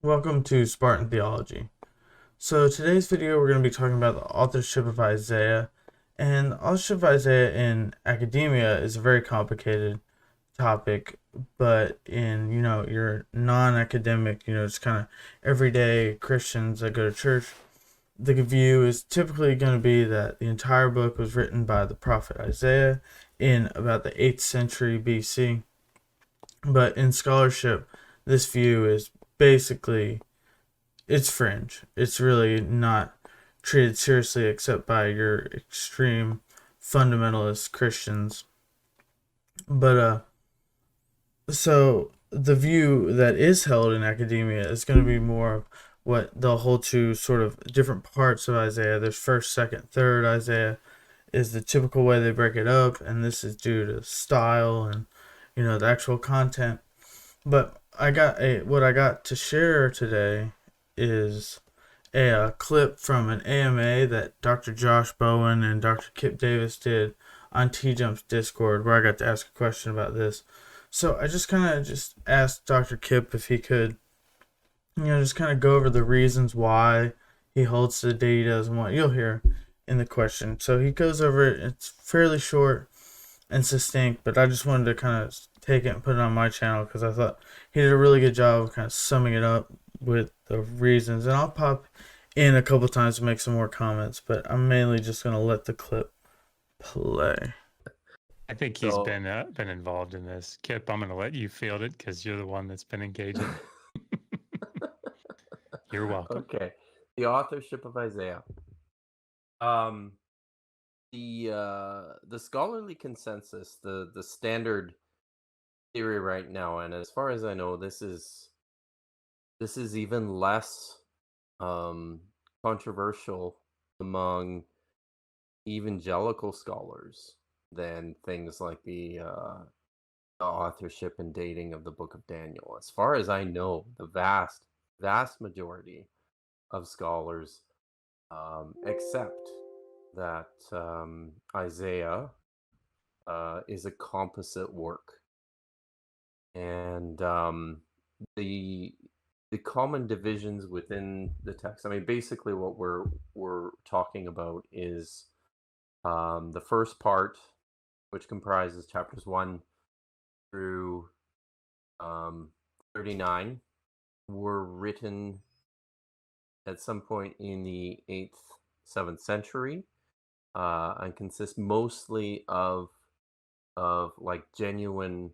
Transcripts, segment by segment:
Welcome to Spartan Theology. So today's video we're going to be talking about the authorship of Isaiah. And the authorship of Isaiah in academia is a very complicated topic, but in, your non-academic, just kind of everyday Christians that go to church, the view is typically going to be that the entire book was written by the prophet Isaiah in about the 8th century BC. But in scholarship, this view is basically it's fringe. It's really not treated seriously except by your extreme fundamentalist Christians. But so the view that is held in academia is going to be more of what they'll hold to sort of different parts of Isaiah. There's first, second, third. Isaiah is the typical way they break it up, and this is due to style and the actual content. But what I got to share today is a clip from an AMA that Dr. Josh Bowen and Dr. Kipp Davis did on T-Jump's Discord, where I got to ask a question about this. So I just kind of just asked Dr. Kipp if he could, just kind of go over the reasons why he holds to the date he does and what you'll hear in the question. So he goes over it. It's fairly short and succinct, but I just wanted to kind of take it and put it on my channel because I thought he did a really good job of kind of summing it up with the reasons. And I'll pop in a couple times to make some more comments, but I'm mainly just going to let the clip play. I think he's been involved in this. Kipp, I'm going to let you field it because you're the one that's been engaging. You're welcome. Okay. The authorship of Isaiah. The scholarly consensus, the standard theory right now, and as far as I know, this is even less controversial among evangelical scholars than things like the authorship and dating of the book of Daniel. As far as I know, the vast majority of scholars accept that Isaiah is a composite work, and the common divisions within the text. I mean, basically, what we're talking about is the first part, which comprises chapters 1 through 39, were written at some point in the 8th, 7th century, and consist mostly of like genuine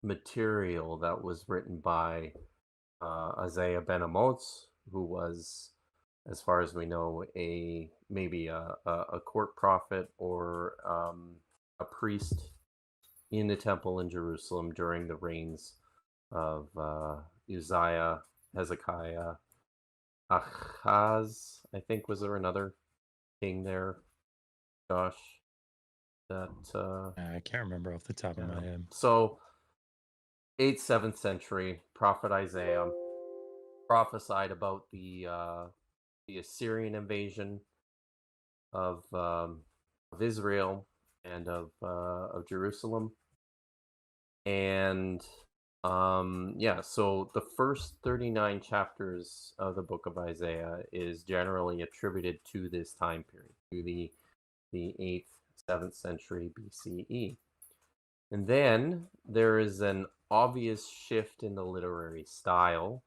material that was written by Isaiah ben Amoz, who was, as far as we know, maybe a court prophet or a priest in the temple in Jerusalem during the reigns of Uzziah, Hezekiah, Ahaz. I think, was there another king there, Josh? That I can't remember off the top of my head. So 8th, 7th century, prophet Isaiah prophesied about the Assyrian invasion of Israel and of Jerusalem, and so the first 39 chapters of the book of Isaiah is generally attributed to this time period, to the 8th, 7th century BCE. And then there is an obvious shift in the literary style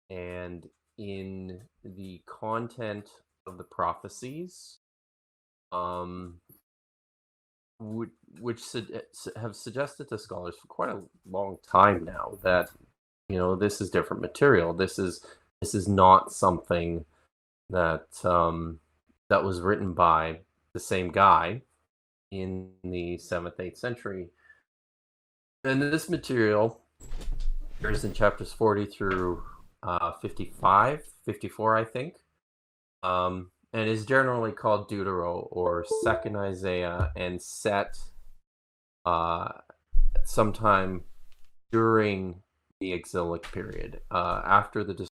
and in the content of the prophecies, which have suggested to scholars for quite a long time now that this is different material. This is not something that that was written by the same guy in the 7th, 8th century. And this material appears in chapters 40 through 54, I think, and is generally called Deutero or Second Isaiah, and set sometime during the exilic period, after the.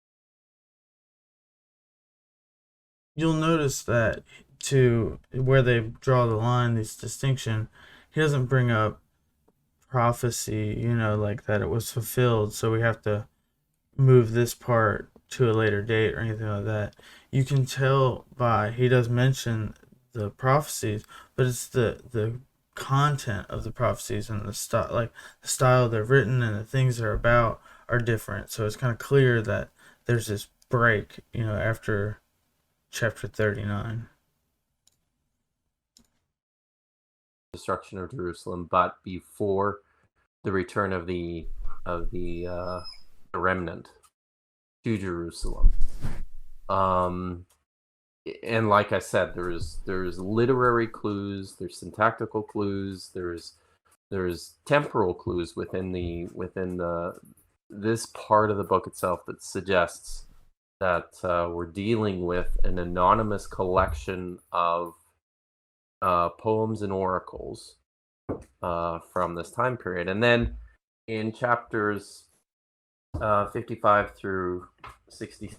You'll notice that to where they draw the line, this distinction, he doesn't bring up prophecy, like that it was fulfilled. So we have to move this part to a later date or anything like that. You can tell by, he does mention the prophecies, but it's the content of the prophecies and the style, like the style they're written and the things they're about are different. So it's kind of clear that there's this break, after chapter 39. Destruction of Jerusalem, but before the return of the remnant to Jerusalem. And like I said, there's literary clues, there's syntactical clues, there's temporal clues within this part of the book itself that suggests that we're dealing with an anonymous collection of poems and oracles from this time period. And then in chapters 55 through 60,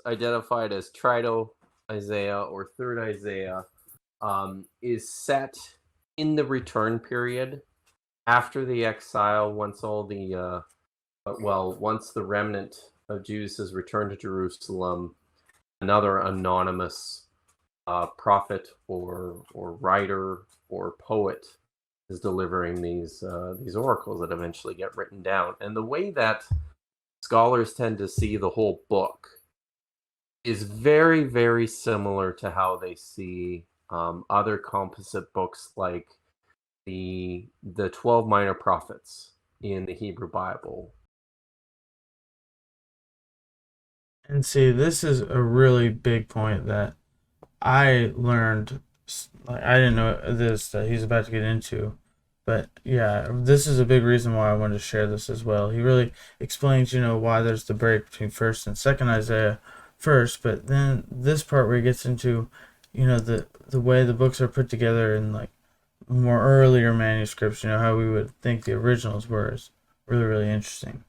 identified as Trito Isaiah or Third Isaiah, is set in the return period after the exile, once all the once the remnant of Jews has returned to Jerusalem. Another anonymous prophet or writer or poet is delivering these oracles that eventually get written down. And the way that scholars tend to see the whole book is very, very similar to how they see other composite books like the 12 minor prophets in the Hebrew Bible. And see, this is a really big point that I learned. Like, I didn't know this that he's about to get into, but yeah, this is a big reason why I wanted to share this as well. He really explains, why there's the break between first and second Isaiah first, but then this part where he gets into, the way the books are put together in like more earlier manuscripts, how we would think the originals were, is really, really interesting.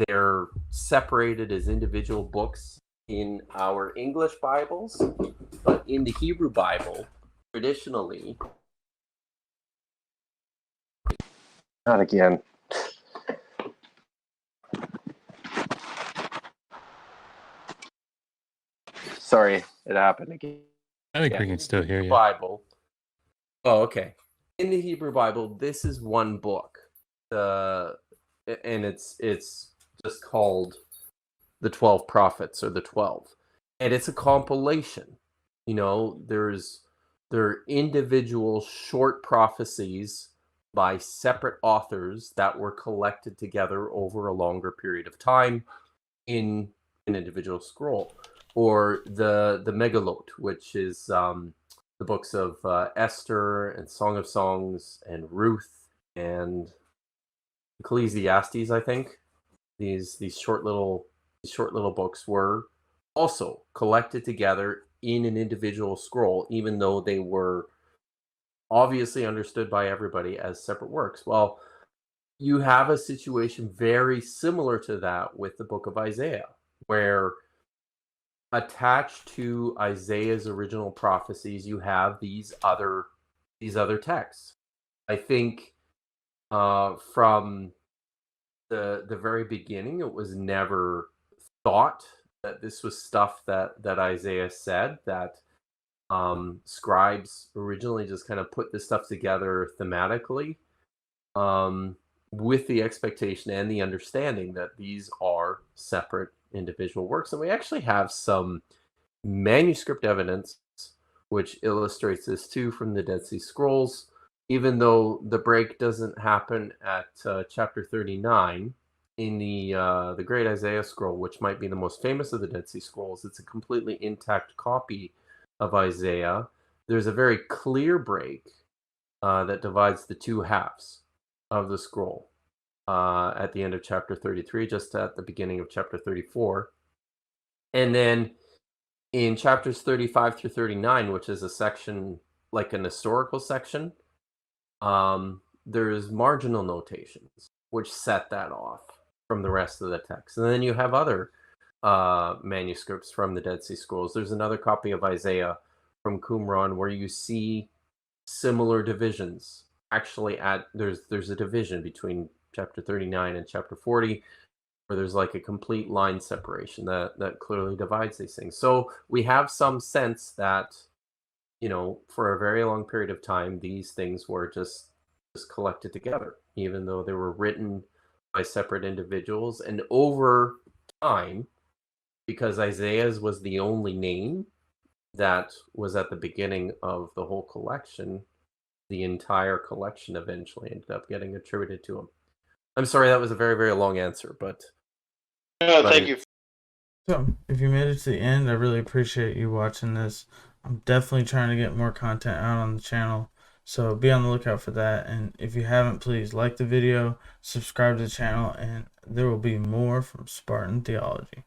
They're separated as individual books in our English Bibles, but in the Hebrew Bible, traditionally... Not again. Sorry, it happened again. I think we can still hear you. Bible. Oh, okay. In the Hebrew Bible, this is one book. And it's just called the 12 prophets or the 12. And it's a compilation. There are individual short prophecies by separate authors that were collected together over a longer period of time in an individual scroll. Or the Megillot, which is the books of Esther and Song of Songs and Ruth and Ecclesiastes, I think. These short little books were also collected together in an individual scroll, even though they were obviously understood by everybody as separate works. Well, you have a situation very similar to that with the book of Isaiah, where attached to Isaiah's original prophecies, you have these other texts. I think from the very beginning, it was never thought that this was stuff that Isaiah said, that scribes originally just kind of put this stuff together thematically, with the expectation and the understanding that these are separate individual works. And we actually have some manuscript evidence which illustrates this too from the Dead Sea Scrolls. Even though the break doesn't happen at chapter 39 in the Great Isaiah Scroll, which might be the most famous of the Dead Sea Scrolls, it's a completely intact copy of Isaiah. There's a very clear break that divides the two halves of the scroll at the end of chapter 33, just at the beginning of chapter 34. And then in chapters 35 through 39, which is a section, like an historical section, there's marginal notations which set that off from the rest of the text. And then you have other manuscripts from the Dead Sea Scrolls. There's another copy of Isaiah from Qumran where you see similar divisions actually there's a division between chapter 39 and chapter 40, where there's like a complete line separation that clearly divides these things. So we have some sense that, for a very long period of time, these things were just collected together, even though they were written by separate individuals. And over time, because Isaiah's was the only name that was at the beginning of the whole collection, the entire collection eventually ended up getting attributed to him. I'm sorry, that was a very, very long answer, but thank you. So, if you made it to the end, I really appreciate you watching this. I'm definitely trying to get more content out on the channel, so be on the lookout for that. And if you haven't, please like the video, subscribe to the channel, and there will be more from Spartan Theology.